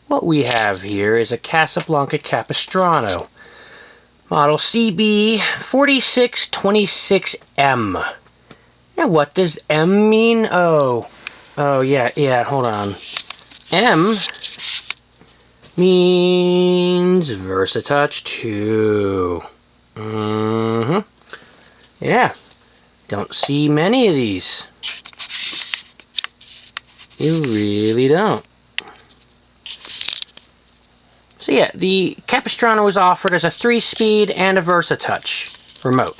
What we have here is a Casablanca Capistrano, model CB4626M. Now what does M mean? Oh yeah, hold on. M means Versatouch 2. Yeah, don't see many of these. You really don't. So yeah, the Capistrano was offered as a 3-speed and a Versatouch remote.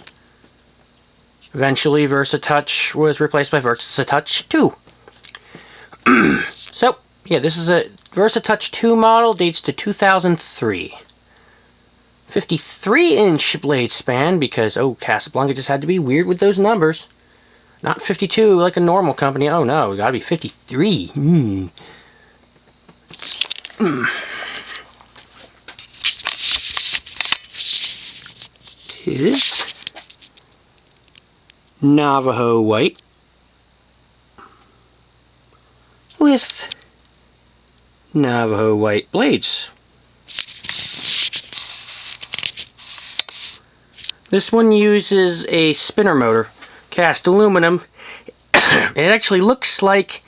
Eventually, Versatouch was replaced by Versatouch 2. So, yeah, this is a Versatouch 2 model, dates to 2003. 53-inch blade span, because, oh, Casablanca just had to be weird with those numbers. Not 52 like a normal company. Oh no, it gotta be 53. It is Navajo white with Navajo white blades. This one uses a spinner motor, cast aluminum. It actually looks like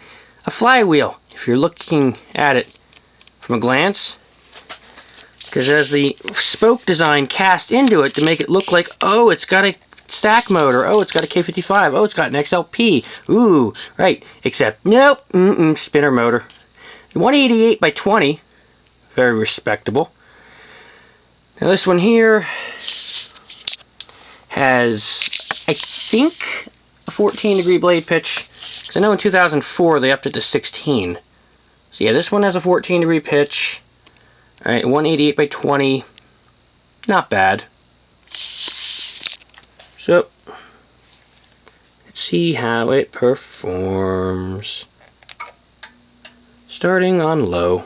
a flywheel if you're looking at it from a glance, because it has the spoke design cast into it to make it look like, oh, it's got a stack motor, oh, it's got a K55, oh, it's got an XLP, ooh, right, except, nope, spinner motor. 188 by 20, very respectable. Now this one here has, I think, a 14-degree blade pitch, because I know in 2004 they upped it to 16. So yeah, this one has a 14-degree pitch. Alright, 188 by 20, not bad. So, let's see how it performs. Starting on low.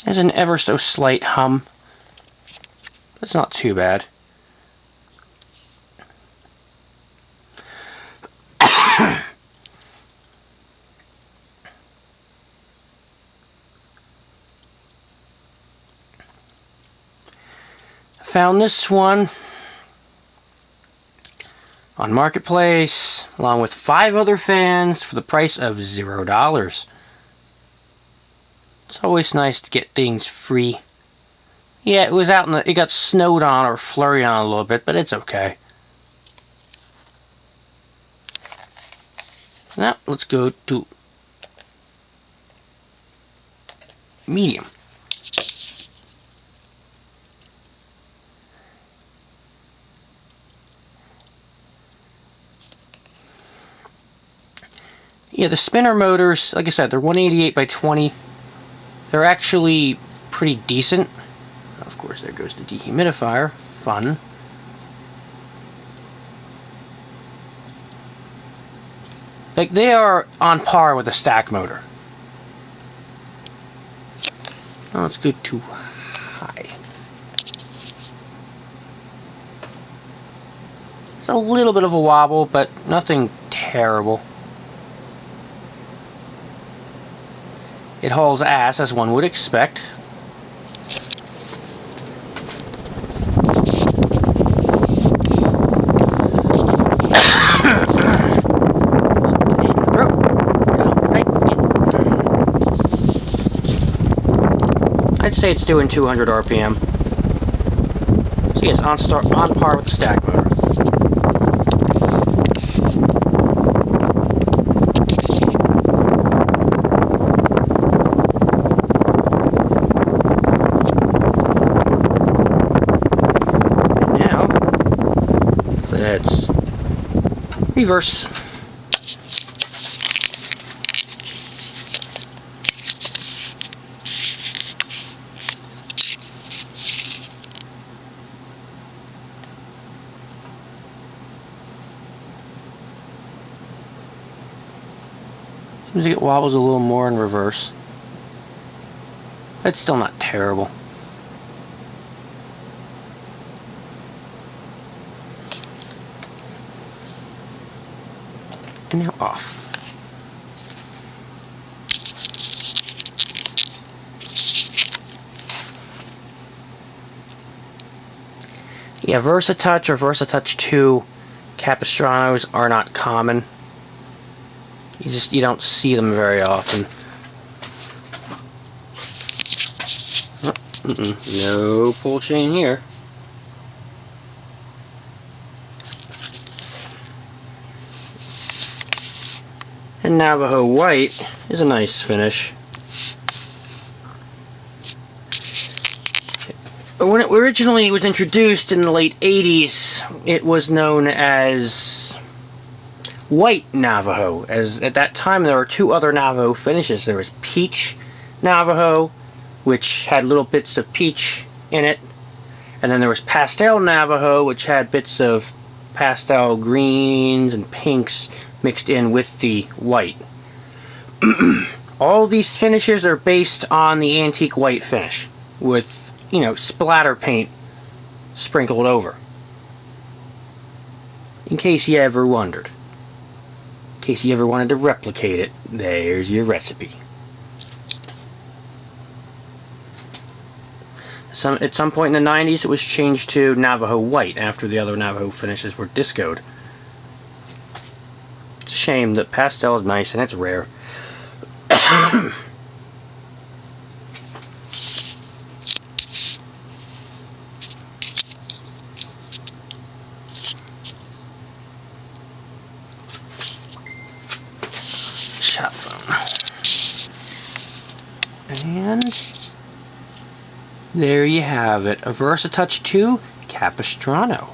There's an ever so slight hum. That's not too bad. Found this one on Marketplace along with 5 other fans for the price of $0. It's always nice to get things free. Yeah, it was out in the, it got snowed on or flurried on a little bit, but it's okay. Now, let's go to medium. Yeah, the spinner motors, like I said, they're 188 by 20. They're actually pretty decent. Of course, there goes the dehumidifier. Fun. Like, they are on par with a stack motor. Now let's go too high. It's a little bit of a wobble, but nothing terrible. It hauls ass, as one would expect. I'd say it's doing 200 RPM. So yes, on par with the stack motor. Let's reverse. Seems like it wobbles a little more in reverse. It's still not terrible. And now off. Yeah, Versatouch or Versatouch 2 Capistranos are not common. You don't see them very often. No pull chain here. And Navajo white is a nice finish. When it originally was introduced in the late 80s, it was known as white Navajo, as at that time there were two other Navajo finishes. There was peach Navajo, which had little bits of peach in it, and then there was pastel Navajo, which had bits of pastel greens and pinks mixed in with the white. All these finishes are based on the antique white finish with, you know, splatter paint sprinkled over. In case you ever wondered. In case you ever wanted to replicate it, there's your recipe. At some point in the 90s, it was changed to Navajo white after the other Navajo finishes were discoed. It's a shame that pastel is nice and it's rare. Shop phone. And there you have it, a Versatouch 2 Capistrano.